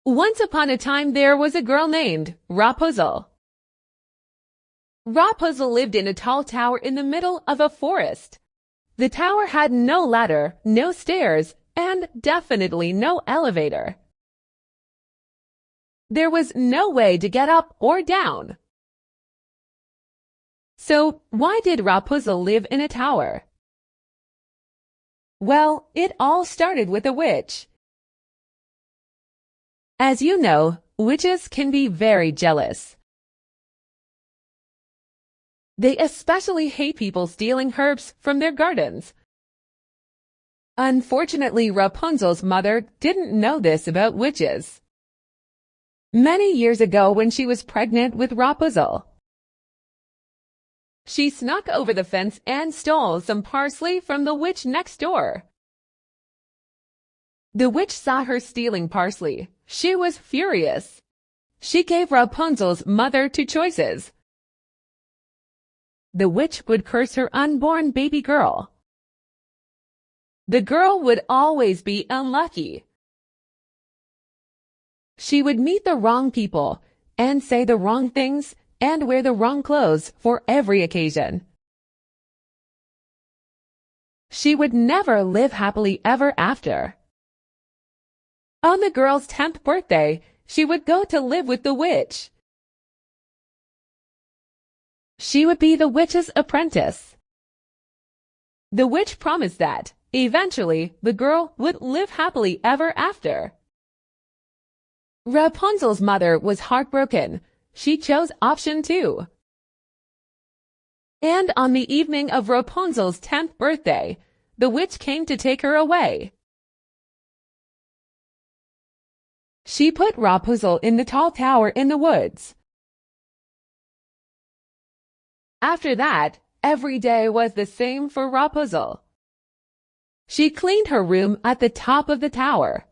Once upon a time there was a girl named Rapunzel. Rapunzel lived in a tall tower in the middle of a forest. The tower had no ladder, no stairs, and definitely no elevator. There was no way to get up or down. So, why did Rapunzel live in a tower? Well, it all started with a witch. As you know, witches can be very jealous. They especially hate people stealing herbs from their gardens. Unfortunately, Rapunzel's mother didn't know this about witches. Many years ago, when she was pregnant with Rapunzel, she snuck over the fence and stole some parsley from the witch next door. The witch saw her stealing parsley. She was furious. She gave Rapunzel's mother two choices. The witch would curse her unborn baby girl. The girl would always be unlucky. She would meet the wrong people and say the wrong things and wear the wrong clothes for every occasion. She would never live happily ever after. On the girl's 10th birthday, she would go to live with the witch. She would be the witch's apprentice. The witch promised that, eventually, the girl would live happily ever after. Rapunzel's mother was heartbroken. She chose option 2. And on the evening of Rapunzel's 10th birthday, the witch came to take her away. She put Rapunzel in the tall tower in the woods. After that, every day was the same for Rapunzel. She cleaned her room at the top of the tower.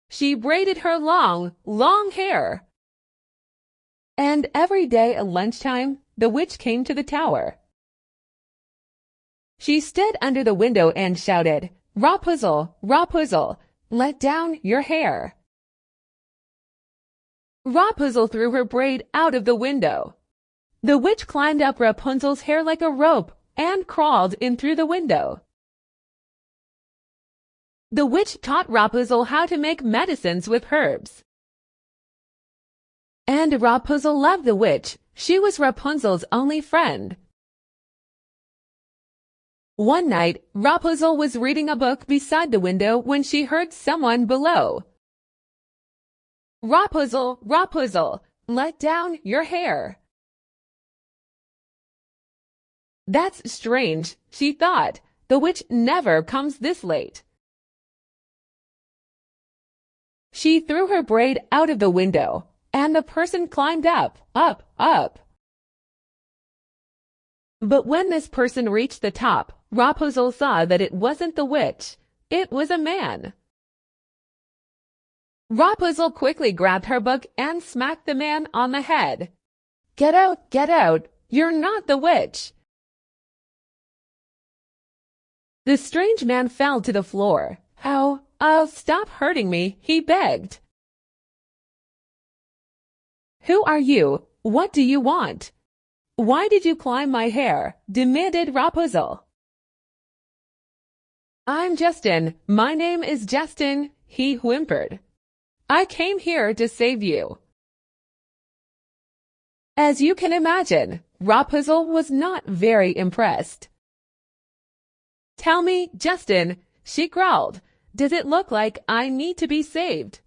She braided her long, long hair. And every day at lunchtime, the witch came to the tower. She stood under the window and shouted, "Rapunzel, Rapunzel, let down your hair." Rapunzel threw her braid out of the window. The witch climbed up Rapunzel's hair like a rope and crawled in through the window. The witch taught Rapunzel how to make medicines with herbs. And Rapunzel loved the witch. She was Rapunzel's only friend. One night, Rapunzel was reading a book beside the window when she heard someone below. "Rapunzel, Rapunzel, let down your hair." That's strange, she thought. The witch never comes this late. She threw her braid out of the window, and the person climbed up, up. But when this person reached the top, Rapunzel saw that it wasn't the witch. It was a man. Rapunzel quickly grabbed her book and smacked the man on the head. Get out, you're not the witch." The strange man fell to the floor. "Oh, stop hurting me," he begged. "Who are you? What do you want? Why did you climb my hair?" demanded Rapunzel. "I'm Justin. My name is Justin," he whimpered. "I came here to save you." As you can imagine, Rapunzel was not very impressed. "Tell me, Justin," she growled, "does it look like I need to be saved?"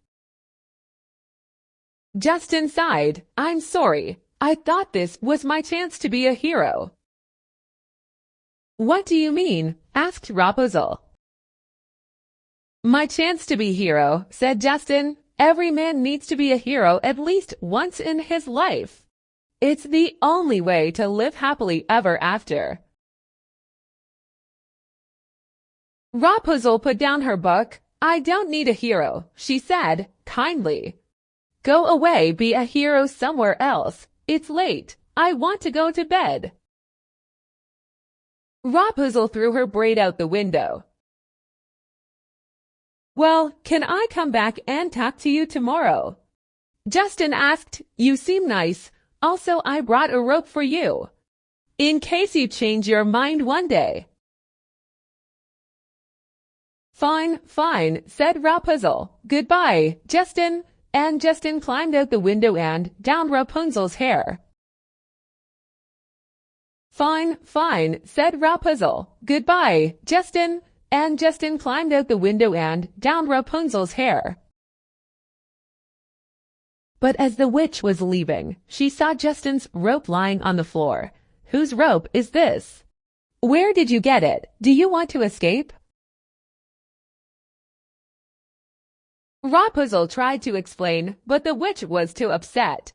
Justin sighed. "I'm sorry. I thought this was my chance to be a hero." "What do you mean?" asked Rapunzel. "My chance to be hero," said Justin. "Every man needs to be a hero at least once in his life. It's the only way to live happily ever after." Rapunzel put down her book. "I don't need a hero," she said, kindly. "Go away, be a hero somewhere else. It's late. I want to go to bed." Rapunzel threw her braid out the window. Well, can I come back and talk to you tomorrow? Justin asked. You seem nice. Also, I brought a rope for you, in case you change your mind one day. Fine, fine, said Rapunzel. Goodbye, Justin. And Justin climbed out the window and down Rapunzel's hair. Fine, fine, said Rapunzel. Goodbye, Justin. And Justin climbed out the window and down Rapunzel's hair. But as the witch was leaving, she saw Justin's rope lying on the floor. Whose rope is this? Where did you get it? Do you want to escape? Rapunzel tried to explain, but the witch was too upset.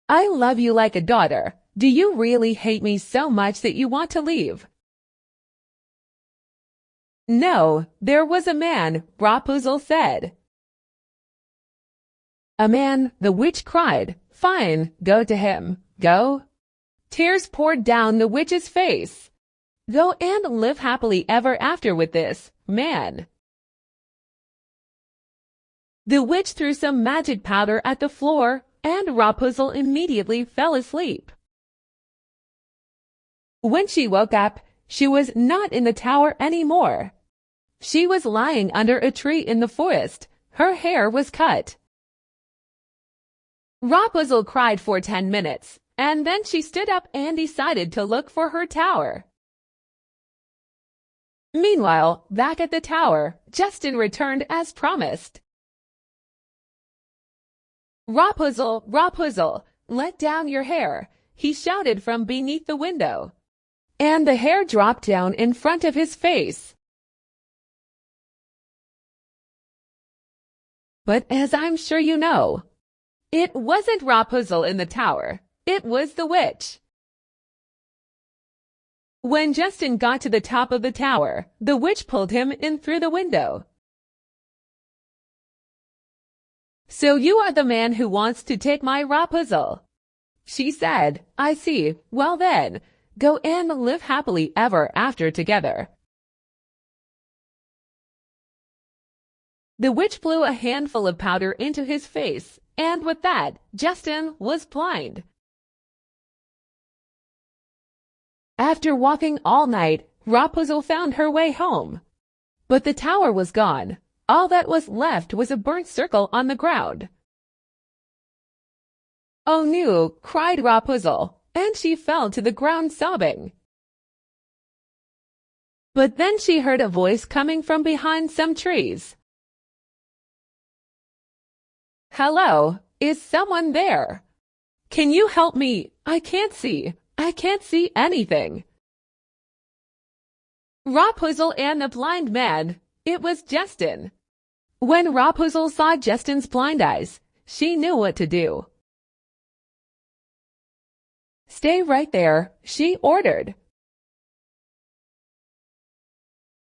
I love you like a daughter. Do you really hate me so much that you want to leave? No, there was a man, Rapunzel said. A man, the witch cried. Fine, go to him. Go. Tears poured down the witch's face. Go and live happily ever after with this man. The witch threw some magic powder at the floor, and Rapunzel immediately fell asleep. When she woke up, she was not in the tower anymore. She was lying under a tree in the forest. Her hair was cut. Rapunzel cried for 10 minutes, and then she stood up and decided to look for her tower. Meanwhile, back at the tower, Justin returned as promised. Rapunzel, Rapunzel, let down your hair, he shouted from beneath the window. And the hair dropped down in front of his face. But as I'm sure you know, it wasn't Rapunzel in the tower, it was the witch. When Justin got to the top of the tower, the witch pulled him in through the window. So you are the man who wants to take my Rapunzel, she said. I see. Well then, go and live happily ever after together. The witch blew a handful of powder into his face, and with that, Justin was blind. After walking all night, Rapunzel found her way home. But the tower was gone. All that was left was a burnt circle on the ground. Oh no, cried Rapunzel, and she fell to the ground sobbing. But then she heard a voice coming from behind some trees. Hello, is someone there? Can you help me? I can't see anything. Rapunzel and the blind man. It was Justin. When Rapunzel saw Justin's blind eyes, she knew what to do. Stay right there, she ordered.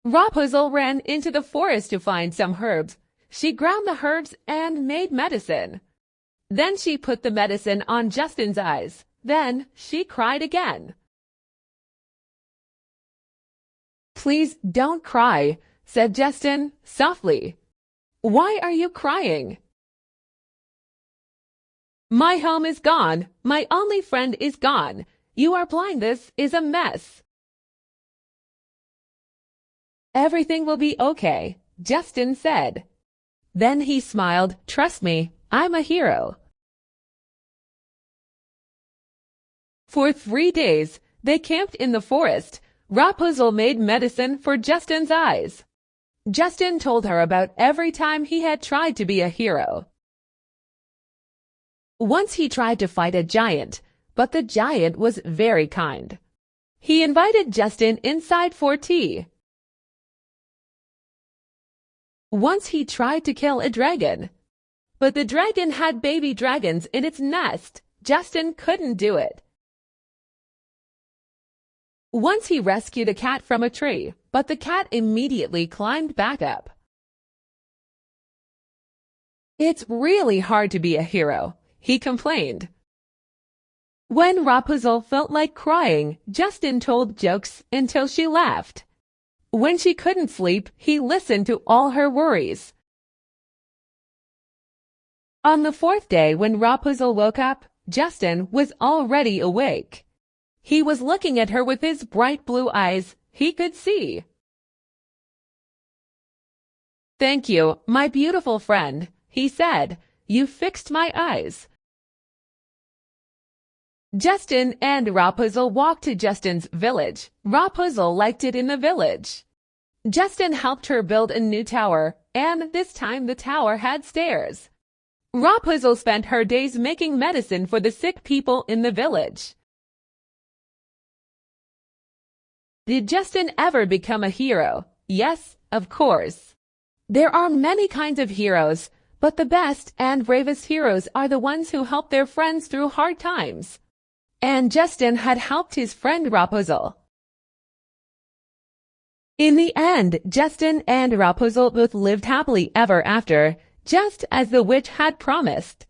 Rapunzel ran into the forest to find some herbs. She ground the herbs and made medicine. Then she put the medicine on Justin's eyes. Then she cried again. Please don't cry, said Justin softly. Why are you crying? My home is gone. My only friend is gone. You are blind. This is a mess. Everything will be okay, Justin said. Then he smiled. Trust me, I'm a hero. For 3 days, they camped in the forest. Rapunzel made medicine for Justin's eyes. Justin told her about every time he had tried to be a hero. Once he tried to fight a giant, but the giant was very kind. He invited Justin inside for tea. Once he tried to kill a dragon, but the dragon had baby dragons in its nest. Justin couldn't do it. Once he rescued a cat from a tree, but the cat immediately climbed back up. It's really hard to be a hero, he complained. When Rapunzel felt like crying, Justin told jokes until she laughed. When she couldn't sleep, he listened to all her worries. On the fourth day, when Rapunzel woke up, Justin was already awake. He was looking at her with his bright blue eyes. He could see. "Thank you, my beautiful friend," he said. "You fixed my eyes." Justin and Rapunzel walked to Justin's village. Rapunzel liked it in the village. Justin helped her build a new tower, and this time the tower had stairs. Rapunzel spent her days making medicine for the sick people in the village. Did Justin ever become a hero? Yes, of course. There are many kinds of heroes, but the best and bravest heroes are the ones who help their friends through hard times. And Justin had helped his friend Rapunzel. In the end, Justin and Rapunzel both lived happily ever after, just as the witch had promised.